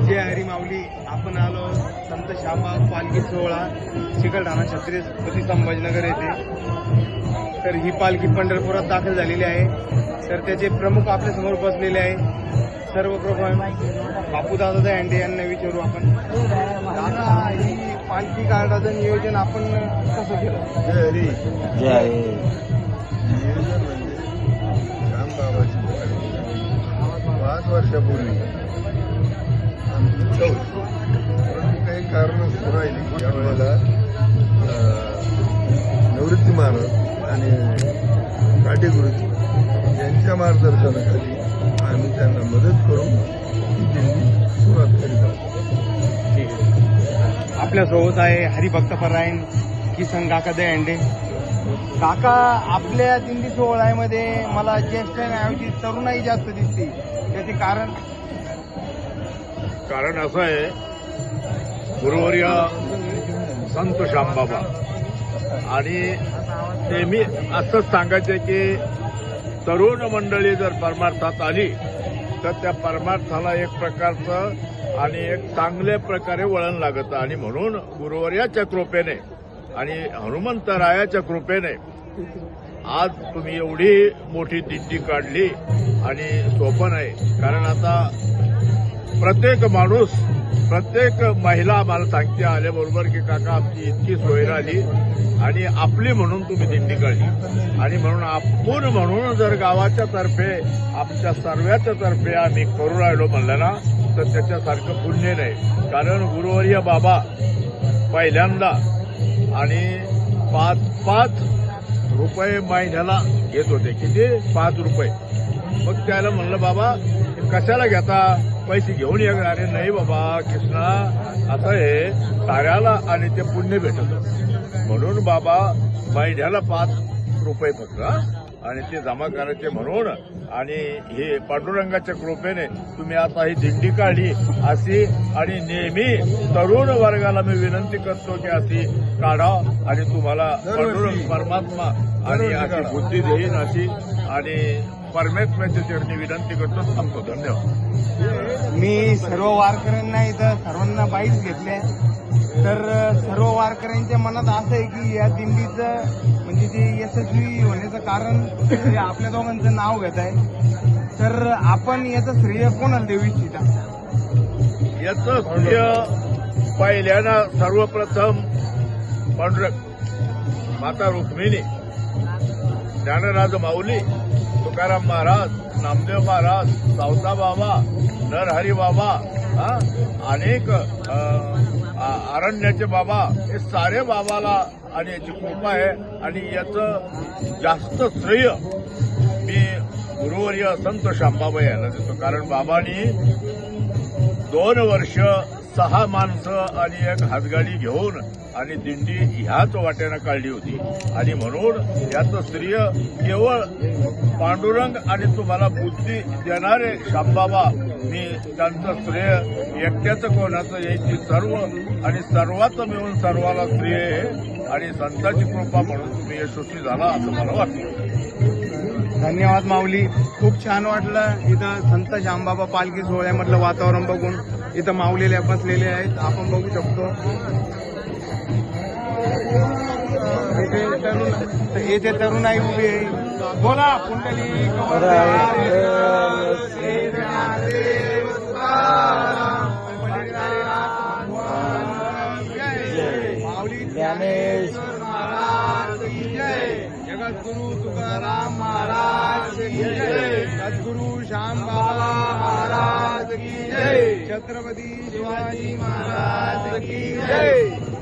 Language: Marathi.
जय हरी माऊली. आपण आलो संत श्यामबा पालखी सोहळा चिकलठाणा छत्रपती संभाजीनगर येथे. तर ही पालखी पंढरपुरात दाखल झालेली आहे. तर त्याचे प्रमुख आपल्या समोर बसलेले आहे. सर्वप्रथम बापूदादा दहीहंडे यांना विचारू आपण. दादा, ही पालखी काढाचं नियोजन आपण कसं केलं? जय हरी. जय हरी. नियोजन म्हणजे श्यामबाबाची पालखी 5 वर्षापूर्वी आमची परंतु काही कारण राहिली. यावेळेला निवृत्ती महाराज आणि काटेगुरुजी यांच्या मार्गदर्शनाखाली आम्ही त्यांना मदत करून ही दिंडी सुरुवात करीत आहोत. ठीक आहे. आपल्यासोबत आहे हरिभक्त परायण किसन काका दहीहंडे. काका, आपल्या दिंडी सोहळ्यामध्ये मला ज्येष्ठांऐवजी तरुणाई जास्त दिसते, त्याचे कारण? कारण असं आहे, गुरुवर्य संत श्यामबाबा आणि नेहमी असंच सांगायचे की तरुण मंडळी जर परमार्थात आली तर त्या परमार्थाला एक प्रकारचं आणि एक चांगल्या प्रकारे वळण लागतं. आणि म्हणून गुरुवर्याच्या कृपेने आणि हनुमंतरायाच्या कृपेने आज तुम्ही एवढी मोठी दिंडी काढली. आणि सोपं नाही, कारण आता प्रत्येक माणूस, प्रत्येक महिला मला सांगते आल्याबरोबर की काका आमची इतकी सोय राहिली आणि आपली म्हणून तुम्ही दिंडी काढली. आणि म्हणून आपण म्हणून जर गावाच्या तर्फे आमच्या सर्वांच्या तर्फे आम्ही करू राहिलो म्हणलं ना, तर त्याच्यासारखं पुण्य नाही. कारण गुरुवर्य बाबा पहिल्यांदा आणि 5 रुपये महिन्याला घेत होते. किती? 5 रुपये. मग त्याला म्हणलं, बाबा कशाला घेता, पैसे घेऊन ये. अरे नाही बाबा कृष्णा, असं हे कार्याला आणि ते पुण्य भेटत. म्हणून बाबा महिन्याला 5 रुपये फक्त आणि ते जमा करायचे म्हणून. आणि हे पांडुरंगाच्या कृपेने तुम्ही आता ही दिंडी काढली अशी. आणि नेहमी तरुण वर्गाला मी विनंती करतो की अशी काढा आणि तुम्हाला पांडुरंग परमात्मा आणि अशी बुद्धी देईन अशी. आणि परमेश्वराच्या चरणी विनंती करतो. थांबतो. धन्यवाद. मी सर्व वारकऱ्यांना इथं सर्वांना बाईट घेतले. तर सर्व वारकऱ्यांच्या मनात असं आहे की या दिंडीचं म्हणजे ते यशस्वी होण्याचं कारण ते आपल्या दोघांचं नाव घेत आहे. तर आपण याचं श्रेय कोणाला देऊ इच्छिता? याचं श्रेय पहिल्यानं सर्वप्रथम पांडुरंग, माता रुक्मिणी, ज्ञानराज माऊली, तुकाराम महाराज, नामदेव महाराज, सावता बाबा, नरहरी बाबा, अनेक अरण्याचे बाबा, हे सारे बाबाला आणि याची कृपा आहे. आणि याचं जास्त श्रेय मी गुरुवर्य संत श्यामबाबा यांना देतो. कारण बाबांनी 2 वर्ष 6 माणसं आणि एक हातगाडी घेऊन आणि दिंडी ह्याच वाट्यानं काढली होती. आणि म्हणून याचं श्रेय केवळ पांडुरंग आणि तुम्हाला बुद्धी देणारे श्यामबाबा, मी त्यांचं श्रेय एकट्याचं कोणाचं यायची सर्व आणि सर्वात मिळून सर्वाला श्रेय आहे. आणि संतांची कृपा म्हणून तुम्ही यशस्वी झाला असं मला वाटतं. धन्यवाद माऊली. खूप छान वाटलं इथं संत श्यामबाबा पालखी सोहळ्यामधलं वातावरण बघून. इथं माऊलीला बसलेले आहेत, आपण बघू शकतो. येथे तरुणाई उभी आहे. बोला कुंडली माऊली ज्ञानेश महाराज की जय. जगद्गुरु तुकाराम महाराज की जय. सद्गुरु श्यामबाबा महाराज की जय. छत्रपती शिवाजी महाराज की जय.